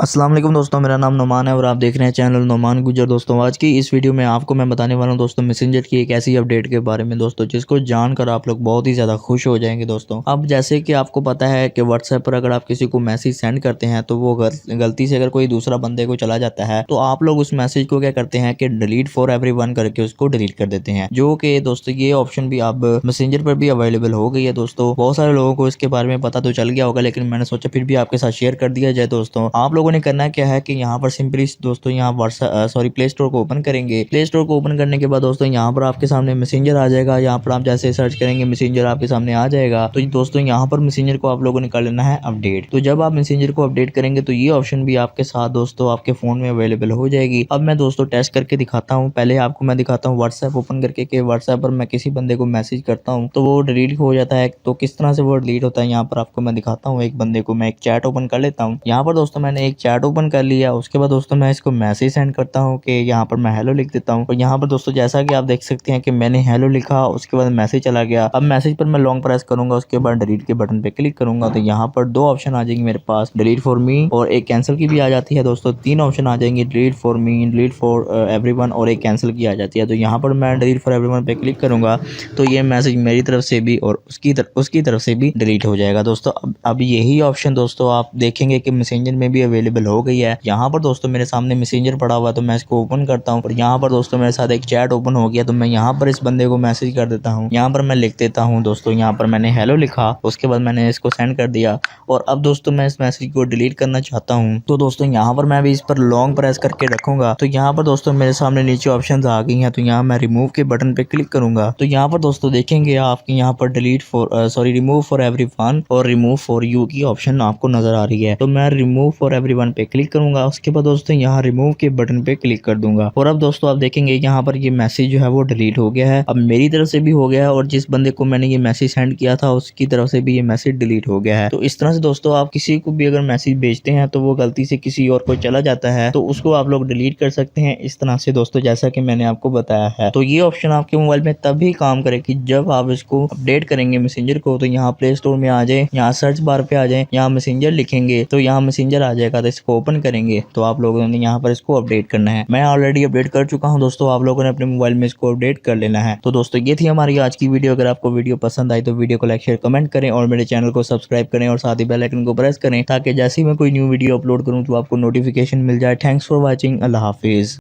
अस्सलाम वालेकुम दोस्तों, मेरा नाम नोमान है और आप देख रहे हैं चैनल नोमान गुजर। दोस्तों आज की इस वीडियो में आपको मैं बताने वाला हूं दोस्तों मैसेंजर की एक ऐसी अपडेट के बारे में दोस्तों जिसको जानकर आप लोग बहुत ही ज़्यादा खुश हो जाएंगे। दोस्तों अब जैसे कि आपको पता है कि व्हाट्सएप पर अगर आप किसी को मैसेज सेंड करते हैं तो वो गलती से अगर कोई दूसरा बंदे को चला जाता है तो आप लोग उस मैसेज को क्या करते हैं कि डिलीट फॉर एवरीवन करके उसको डिलीट कर देते हैं। जो कि दोस्तों ये ऑप्शन भी अब मैसेंजर पर भी अवेलेबल हो गई है। दोस्तों बहुत सारे लोगों को इसके बारे में पता तो चल गया होगा, लेकिन मैंने सोचा फिर भी आपके साथ शेयर कर दिया जाए। दोस्तों आप लोगों ने करना क्या है कि यहाँ पर सिंपली दोस्तों यहाँ व्हाट्सएप प्ले स्टोर को ओपन करेंगे। प्ले स्टोर को ओपन करने के बाद दोस्तों यहाँ पर आपके सामने मैसेंजर आ जाएगा। यहाँ पर आप जैसे सर्च करेंगे मैसेंजर आपके सामने आ जाएगा। तो दोस्तों यहाँ पर मैसेंजर को आप लोगों ने कर लेना है अपडेट। तो जब आप मैसेंजर को अपडेट करेंगे तो ये ऑप्शन भी आपके साथ दोस्तों आपके फोन में अवेलेबल हो जाएगी। अब मैं दोस्तों टेस्ट करके दिखाता हूँ। पहले आपको मैं दिखाता हूँ व्हाट्सएप ओपन करके कि व्हाट्सएप पर मैं किसी बंदे को मैसेज करता हूँ तो वो डिलीट हो जाता है। तो किस तरह से वो डिलीट होता है यहाँ पर आपको मैं दिखाता हूँ। एक बंदे को मैं एक चैट ओपन कर लेता हूँ। यहाँ पर दोस्तों मैंने एक चैट ओपन कर लिया। उसके बाद दोस्तों मैं इसको मैसेज सेंड करता हूँ कि यहाँ पर मैं हेलो लिख देता हूँ। और यहाँ पर दोस्तों जैसा कि आप देख सकते हैं कि मैंने हेलो लिखा, उसके बाद मैसेज चला गया। अब मैसेज पर मैं लॉन्ग प्रेस करूंगा, उसके बाद डिलीट के बटन पे क्लिक करूंगा तो यहाँ पर दो ऑप्शन आ जाएंगे मेरे पास, डिलीट फॉर मी और एक कैंसिल की भी आ जाती है। दोस्तों तीन ऑप्शन आ जाएंगे, delete for me, delete for everyone और एक कैंसिल की आ जाती है। तो यहाँ पर मैं डिलीट फॉर एवरीवन पे क्लिक करूंगा तो ये मैसेज मेरी तरफ से भी और उसकी तरफ से भी डिलीट हो जाएगा। दोस्तों अब यही ऑप्शन दोस्तों आप देखेंगे कि मैसेंजर में भी अवेलेबल हो गई है। यहाँ पर दोस्तों मेरे सामने मैसेंजर पड़ा हुआ है तो मैं इसको ओपन करता हूँ और यहाँ पर दोस्तों मेरे साथ एक चैट ओपन हो गया। तो मैं यहाँ पर इस बंदे को मैसेज कर देता हूँ। यहाँ पर मैं लिख देता हूँ दोस्तों, यहाँ पर मैंने हेलो लिखा, उसके बाद मैंने इसको सेंड कर दिया। और अब दोस्तों मैं इस मैसेज को डिलीट करना चाहता हूँ तो दोस्तों यहाँ पर मैं भी इस पर लॉन्ग प्रेस करके रखूंगा। तो यहाँ पर दोस्तों मेरे सामने नीचे ऑप्शन आ गई हैं। तो यहाँ मैं रिमूव के बटन पे क्लिक करूंगा तो यहाँ पर दोस्तों देखेंगे आपके यहाँ पर delete for remove for everyone और रिमूव फॉर यू की ऑप्शन आपको नजर आ रही है। तो मैं रिमूव फॉर एवरीवन पे क्लिक करूंगा। उसके बाद दोस्तों यहाँ रिमूव के बटन पे क्लिक कर दूंगा और अब दोस्तों आप देखेंगे यहाँ पर ये मैसेज जो है वो डिलीट हो गया है। अब मेरी तरफ से भी हो गया है और जिस बंदे को मैंने ये मैसेज सेंड किया था उसकी तरफ से भी ये मैसेज डिलीट हो गया है। तो इस तरह से दोस्तों आप किसी को भी अगर मैसेज भेजते हैं तो वो गलती से किसी और को चला जाता है तो उसको आप लोग डिलीट कर सकते हैं इस तरह से दोस्तों, जैसा कि मैंने आपको बताया है। तो ये ऑप्शन आपके मोबाइल में तभी काम करेगी जब आप इसको अपडेट करेंगे मैसेंजर को। तो यहाँ प्ले स्टोर में आ जाए, यहाँ सर्च बार पे आ जाए, यहाँ मैसेंजर लिखेंगे तो यहाँ मैसेंजर आ जाएगा। तो इसको ओपन करेंगे तो आप लोगों ने यहाँ पर इसको अपडेट करना है। मैं ऑलरेडी अपडेट कर चुका हूँ दोस्तों, आप लोगों ने अपने मोबाइल में इसको अपडेट कर लेना है। तो दोस्तों ये थी हमारी आज की वीडियो। अगर आपको वीडियो पसंद आई तो वीडियो को लाइक शेयर कमेंट करें और मेरे चैनल को सब्सक्राइब करें और साथ ही बेल आइकन को प्रेस करें ताकि जैसे ही मैं कोई न्यू वीडियो अपलोड करूँ तो आपको नोटिफिकेशन मिल जाए। Thanks for watching. अल्लाह हाफिज़।